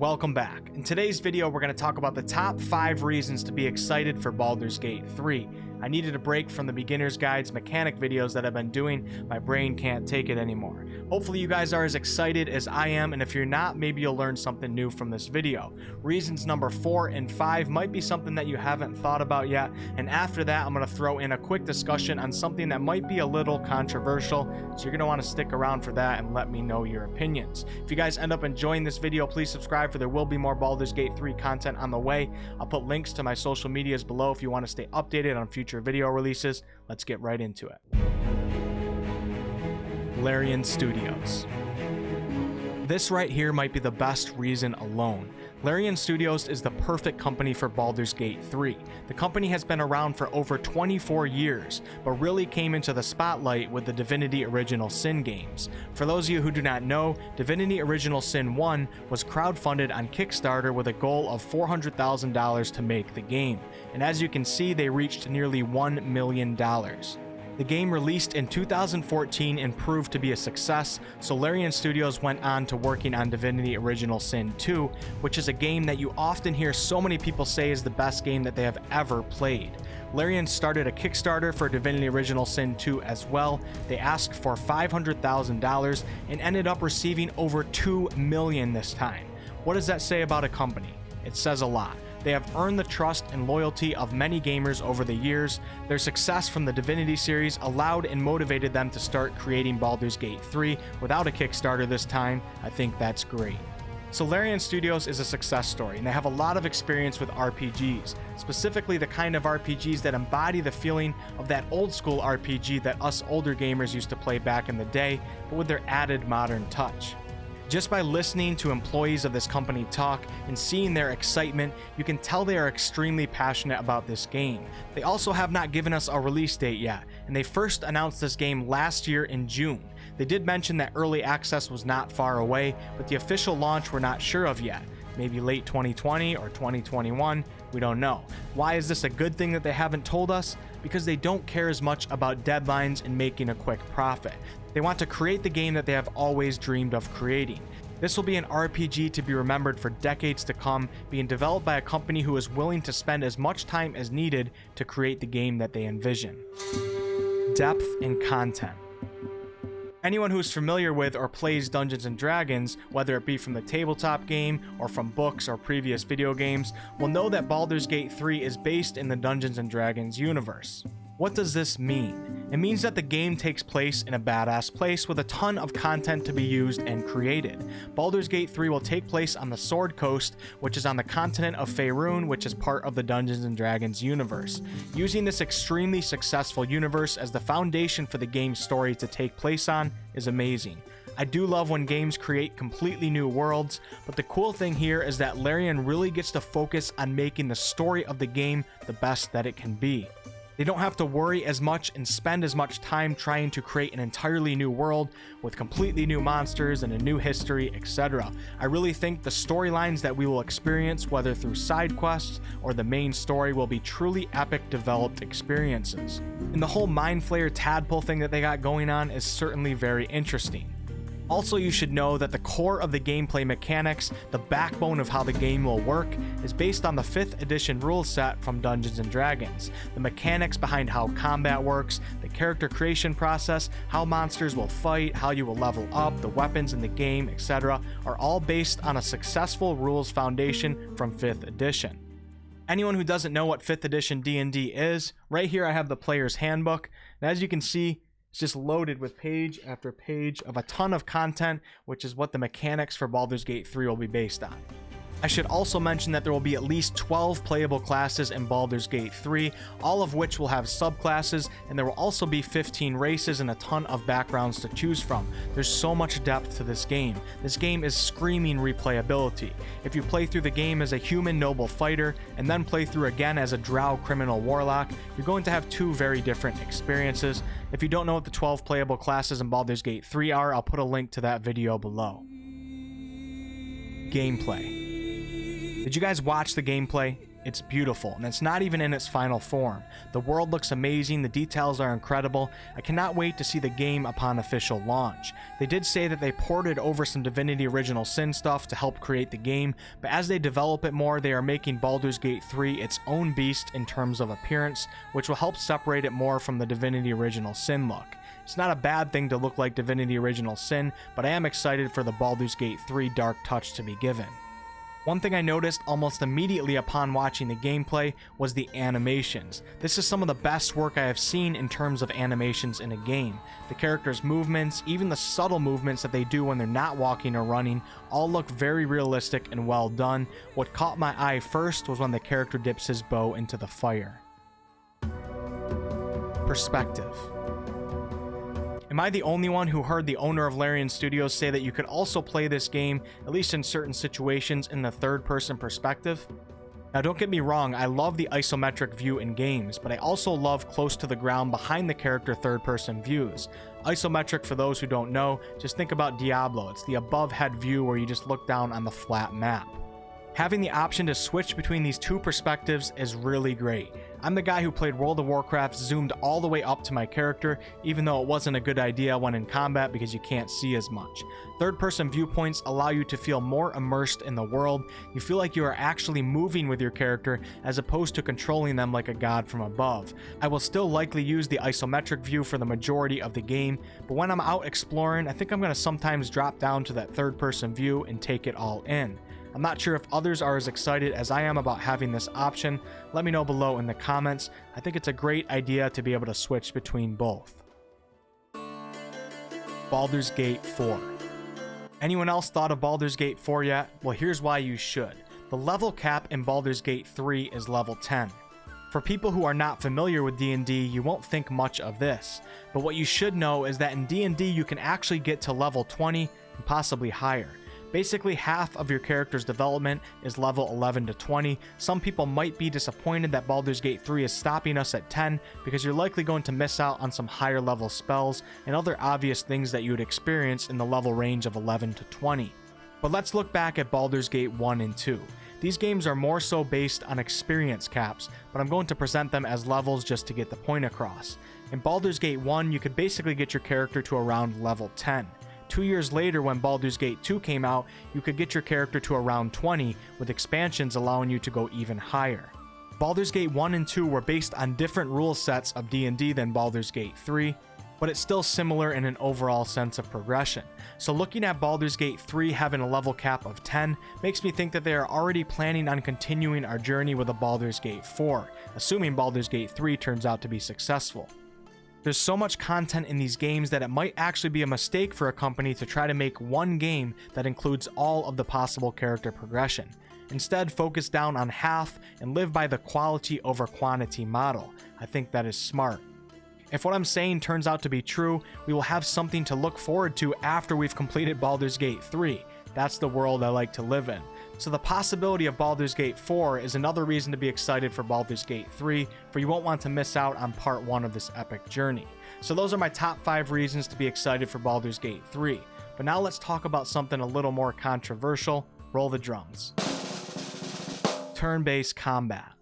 welcome back. In today's video, we're going to talk about the top 5 reasons to be excited for Baldur's Gate 3. I needed a break from the beginner's guides mechanic videos that I've been doing. My brain can't take it anymore. Hopefully you guys are as excited as I am, and if you're not, maybe you'll learn something new from this video. Reasons number 4 and 5 might be something that you haven't thought about yet, and after that I'm going to throw in a quick discussion on something that might be a little controversial, so you're going to want to stick around for that and let me know your opinions. If you guys end up enjoying this video, please subscribe, for there will be more Baldur's Gate 3 content on the way. I'll put links to my social medias below if you want to stay updated on future video releases. Let's get right into it. Larian Studios. This right here might be the best reason alone. Larian Studios is the perfect company for Baldur's Gate 3. The company has been around for over 24 years, but really came into the spotlight with the Divinity Original Sin games. For those of you who do not know, Divinity Original Sin 1 was crowdfunded on Kickstarter with a goal of $400,000 to make the game, and as you can see, they reached nearly $1 million. The game released in 2014 and proved to be a success, so Larian Studios went on to working on Divinity Original Sin 2, which is a game that you often hear so many people say is the best game that they have ever played. Larian started a Kickstarter for Divinity Original Sin 2 as well. They asked for $500,000 and ended up receiving over $2 million this time. What does that say about a company? It says a lot. They have earned the trust and loyalty of many gamers over the years. Their success from the Divinity series allowed and motivated them to start creating Baldur's Gate 3 without a Kickstarter this time. I think that's great. So Larian Studios is a success story, and they have a lot of experience with RPGs, specifically the kind of RPGs that embody the feeling of that old school RPG that us older gamers used to play back in the day, but with their added modern touch. Just by listening to employees of this company talk and seeing their excitement, you can tell they are extremely passionate about this game. They also have not given us a release date yet, and they first announced this game last year in June. They did mention that early access was not far away, but the official launch we're not sure of yet. Maybe late 2020 or 2021, we don't know. Why is this a good thing that they haven't told us? Because they don't care as much about deadlines and making a quick profit. They want to create the game that they have always dreamed of creating. This will be an RPG to be remembered for decades to come, being developed by a company who is willing to spend as much time as needed to create the game that they envision. Depth and content. Anyone who's familiar with or plays Dungeons & Dragons, whether it be from the tabletop game or from books or previous video games, will know that Baldur's Gate 3 is based in the Dungeons & Dragons universe. What does this mean? It means that the game takes place in a badass place with a ton of content to be used and created. Baldur's Gate 3 will take place on the Sword Coast, which is on the continent of Faerun, which is part of the Dungeons & Dragons universe. Using this extremely successful universe as the foundation for the game's story to take place on is amazing. I do love when games create completely new worlds, but the cool thing here is that Larian really gets to focus on making the story of the game the best that it can be. They don't have to worry as much and spend as much time trying to create an entirely new world with completely new monsters and a new history, etc. I really think the storylines that we will experience, whether through side quests or the main story, will be truly epic developed experiences. And the whole Mind Flayer tadpole thing that they got going on is certainly very interesting. Also, you should know that the core of the gameplay mechanics, the backbone of how the game will work, is based on the 5th edition rule set from Dungeons & Dragons. The mechanics behind how combat works, the character creation process, how monsters will fight, how you will level up, the weapons in the game, etc., are all based on a successful rules foundation from 5th edition. Anyone who doesn't know what 5th edition D&D is, right here I have the player's handbook, and as you can see, it's just loaded with page after page of a ton of content, which is what the mechanics for Baldur's Gate 3 will be based on. I should also mention that there will be at least 12 playable classes in Baldur's Gate 3, all of which will have subclasses, and there will also be 15 races and a ton of backgrounds to choose from. There's so much depth to this game. This game is screaming replayability. If you play through the game as a human noble fighter, and then play through again as a drow criminal warlock, you're going to have 2 very different experiences. If you don't know what the 12 playable classes in Baldur's Gate 3 are, I'll put a link to that video below. Gameplay. Did you guys watch the gameplay? It's beautiful, and it's not even in its final form. The world looks amazing, the details are incredible. I cannot wait to see the game upon official launch. They did say that they ported over some Divinity Original Sin stuff to help create the game, but as they develop it more, they are making Baldur's Gate 3 its own beast in terms of appearance, which will help separate it more from the Divinity Original Sin look. It's not a bad thing to look like Divinity Original Sin, but I am excited for the Baldur's Gate 3 Dark Touch to be given. One thing I noticed almost immediately upon watching the gameplay was the animations. This is some of the best work I have seen in terms of animations in a game. The characters' movements, even the subtle movements that they do when they're not walking or running, all look very realistic and well done. What caught my eye first was when the character dips his bow into the fire. Perspective. Am I the only one who heard the owner of Larian Studios say that you could also play this game, at least in certain situations, in the third-person perspective? Now don't get me wrong, I love the isometric view in games, but I also love close to the ground behind the character third-person views. Isometric, for those who don't know, just think about Diablo. It's the above-head view where you just look down on the flat map. Having the option to switch between these two perspectives is really great. I'm the guy who played World of Warcraft zoomed all the way up to my character, even though it wasn't a good idea when in combat because you can't see as much. Third-person viewpoints allow you to feel more immersed in the world. You feel like you are actually moving with your character as opposed to controlling them like a god from above. I will still likely use the isometric view for the majority of the game, but when I'm out exploring, I think I'm going to sometimes drop down to that third-person view and take it all in. I'm not sure if others are as excited as I am about having this option. Let me know below in the comments. I think it's a great idea to be able to switch between both. Baldur's Gate 4. Anyone else thought of Baldur's Gate 4 yet? Well, here's why you should. The level cap in Baldur's Gate 3 is level 10. For people who are not familiar with D&D, you won't think much of this, but what you should know is that in D&D you can actually get to level 20 and possibly higher. Basically, half of your character's development is level 11 to 20. Some people might be disappointed that Baldur's Gate 3 is stopping us at 10 because you're likely going to miss out on some higher level spells and other obvious things that you would experience in the level range of 11 to 20. But let's look back at Baldur's Gate 1 and 2. These games are more so based on experience caps, but I'm going to present them as levels just to get the point across. In Baldur's Gate 1, you could basically get your character to around level 10. 2 years later, when Baldur's Gate 2 came out, you could get your character to around 20, with expansions allowing you to go even higher. Baldur's Gate 1 and 2 were based on different rule sets of D&D than Baldur's Gate 3, but it's still similar in an overall sense of progression. So looking at Baldur's Gate 3 having a level cap of 10 makes me think that they are already planning on continuing our journey with a Baldur's Gate 4, assuming Baldur's Gate 3 turns out to be successful. There's so much content in these games that it might actually be a mistake for a company to try to make one game that includes all of the possible character progression. Instead, focus down on half and live by the quality over quantity model. I think that is smart. If what I'm saying turns out to be true, we will have something to look forward to after we've completed Baldur's Gate 3. That's the world I like to live in. So the possibility of Baldur's Gate 4 is another reason to be excited for Baldur's Gate 3, for you won't want to miss out on part 1 of this epic journey. So those are my top 5 reasons to be excited for Baldur's Gate 3. But now let's talk about something a little more controversial. Roll the drums. Turn-based combat.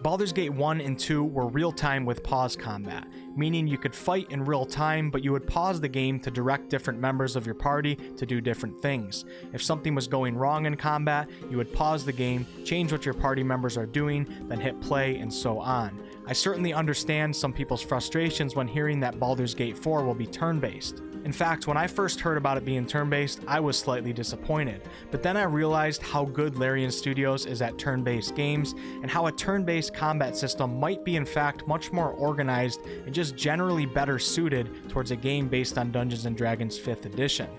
Baldur's Gate 1 and 2 were real-time with pause combat, meaning you could fight in real time, but you would pause the game to direct different members of your party to do different things. If something was going wrong in combat, you would pause the game, change what your party members are doing, then hit play, and so on. I certainly understand some people's frustrations when hearing that Baldur's Gate 4 will be turn-based. In fact, when I first heard about it being turn-based, I was slightly disappointed, but then I realized how good Larian Studios is at turn-based games, and how a turn-based combat system might be in fact much more organized and just generally better suited towards a game based on Dungeons & Dragons 5th edition.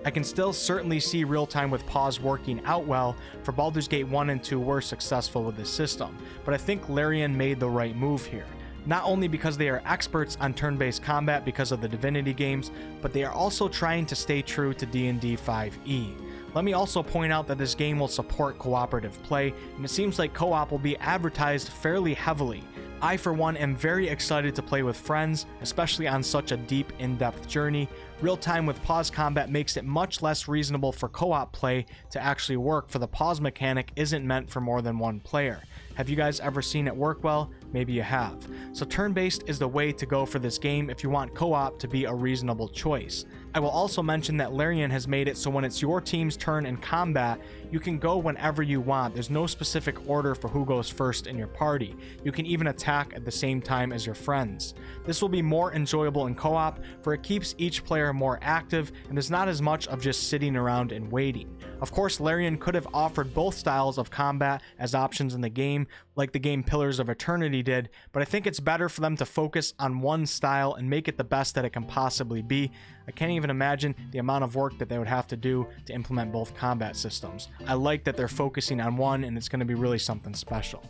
I can still certainly see real-time with pause working out well, for Baldur's Gate 1 and 2 were successful with this system, but I think Larian made the right move here. Not only because they are experts on turn-based combat because of the Divinity games, but they are also trying to stay true to D&D 5e. Let me also point out that this game will support cooperative play, and it seems like co-op will be advertised fairly heavily. I, for one, am very excited to play with friends, especially on such a deep, in-depth journey. Real-time with pause combat makes it much less reasonable for co-op play to actually work, for the pause mechanic isn't meant for more than one player. Have you guys ever seen it work well? Maybe you have. So turn-based is the way to go for this game if you want co-op to be a reasonable choice. I will also mention that Larian has made it so when it's your team's turn in combat, you can go whenever you want. There's no specific order for who goes first in your party. You can even attack at the same time as your friends. This will be more enjoyable in co-op, for it keeps each player more active and there's not as much of just sitting around and waiting. Of course, Larian could have offered both styles of combat as options in the game, like the game Pillars of Eternity did, but I think it's better for them to focus on one style and make it the best that it can possibly be. I can't even imagine the amount of work that they would have to do to implement both combat systems. I like that they're focusing on one, and it's going to be really something special.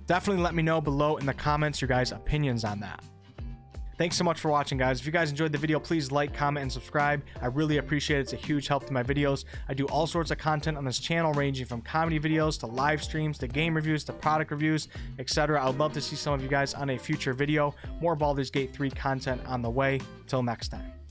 Definitely let me know below in the comments your guys' opinions on that. Thanks so much for watching, guys. If you guys enjoyed the video, please like, comment, and subscribe. I really appreciate it. It's a huge help to my videos. I do all sorts of content on this channel, ranging from comedy videos to live streams to game reviews to product reviews, etc. I would love to see some of you guys on a future video. More Baldur's Gate 3 content on the way. Till next time.